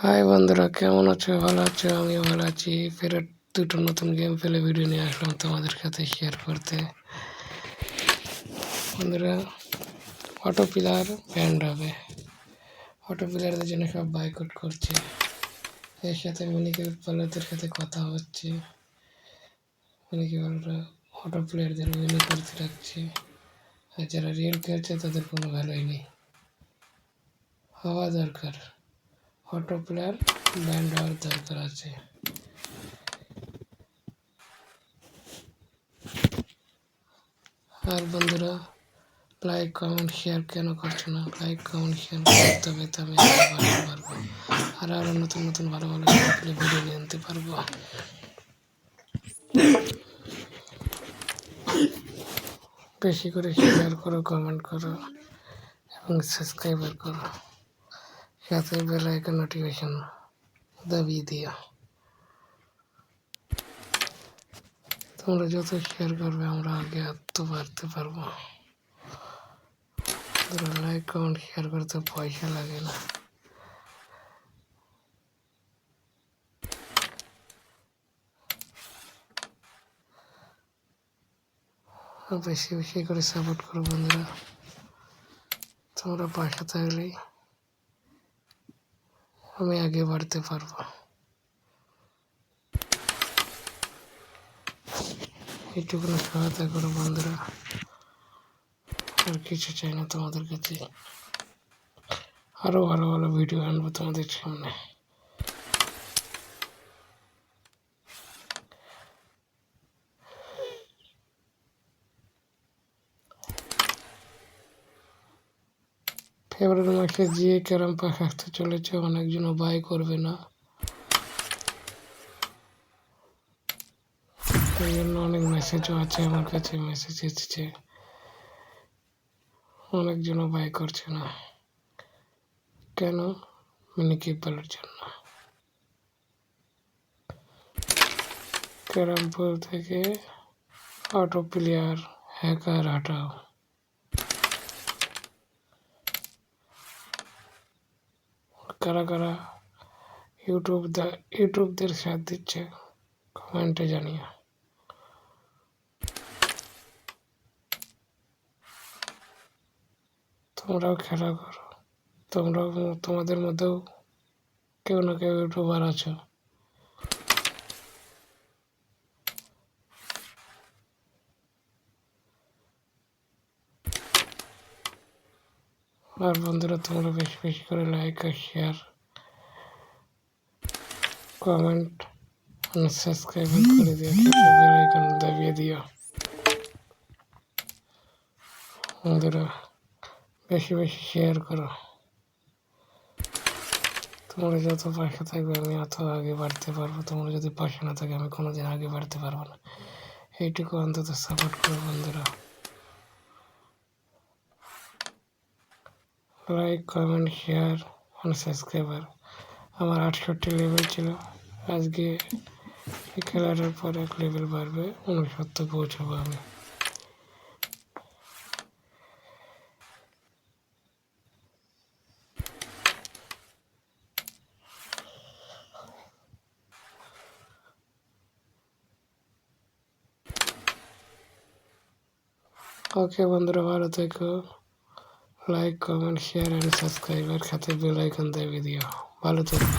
High বন্ধুরা, কেমন আছো? ভালো আছো? আমিও ভালো আছি। ফেরত দুটো নতুন গেম প্লে ভিডিও নিয়ে আসলাম তোমাদের সাথে শেয়ার করতে। বন্ধুরা, অটো পিলার ব্যান্ড হবে। অটো পিলারদের জন্য সব বাইকআউট করছে। এর সাথে মিনিকে পালারদের সাথে কথা হচ্ছে। মিনিকে পালাররা অটো প্লেয়ারদের উইনি করতে রাখছে, আর যারা রিয়েল খেলছে তাদের কোনো ভ্যালুই নেই। হওয়া দরকার, অটো প্লেয়ার ব্যান্ড হওয়ার দরকার আছে। আর বন্ধুরা, লাইক কমেন্ট শেয়ার কেন করছো না? লাইক কমেন্ট শেয়ার করতে হবে, তবে আমি বাড়তে পারবো, আর আরও নতুন নতুন ভালো ভালো ভিডিও নিয়ে আনতে পারবো। বেশি করে শেয়ার করো, কমেন্ট করো এবং সাবস্ক্রাইবার করো, সাথে বেল আইকন নোটিফিকেশন দাবিয়ে দিও। তোমরা যত শেয়ার করবে আমরা আগে তো বাড়তে পারবো। লাইক কমেন্ট শেয়ার করতে পয়সা লাগে না। বেশি বেশি করে সাপোর্ট করো বন্ধুরা। তোমরা পাশে থাকলেই আমি আগে বাড়তে পারবো। এইটুকুনো সহায়তা করো বন্ধুরা, আর কিছু চাই না তোমাদের কাছে। আরও ভালো ভালো ভিডিও আনবো তোমাদের সামনে। ফেব্রুয়ারি মাসে যে ক্যারাম পাক আসতে চলেছে, অনেকজনও বাই করবে না, এই জন্য অনেক মেসেজও আছে, আমার কাছে মেসেজ এসেছে, অনেকজনও বাই করছে না। কেন? মিনি কিপারের জন্য। ক্যারামপুর থেকে অটো প্লেয়ার হ্যাকার হাটাও। কারা কারা ইউটিউবদের সাথ দিচ্ছে কমেন্টে জানিও। তোমরাও খেলা করো, তোমরাও তোমাদের মধ্যেও কেউ না কেউ ইউটিউবার আছো। আর বন্ধুরা, তোমরা বেশি বেশি করে লাইক আর শেয়ার, কমেন্ট আর সাবস্ক্রাইব করে দিও, বেল আইকন দাবিয়ে দিও। বন্ধুরা, বেশি বেশি শেয়ার করো। তোমরা যত পাশে থাকবে আমি অত আগে বাড়তে পারবো। তোমরা যদি পাশে না থাকে আমি কোনোদিন আগে বাড়তে পারবো না। এইটুকু অন্তত সাপোর্ট করো বন্ধুরা। লাইক কমেন্ট শেয়ার আর সাবস্ক্রাইবার। আমার 68 লেভেল ছিল, আজকে এই খেলাটার পর এক লেভেল বাড়বে, 69 পৌঁছাবো আমি। ওকে বন্ধুরা, ভালো থেকো। লাইক কমেন্ট শেয়ার আর সাবস্ক্রাইবার, সাথে বেল আইকন দাবিয়ে দিও। ভালো থেকো।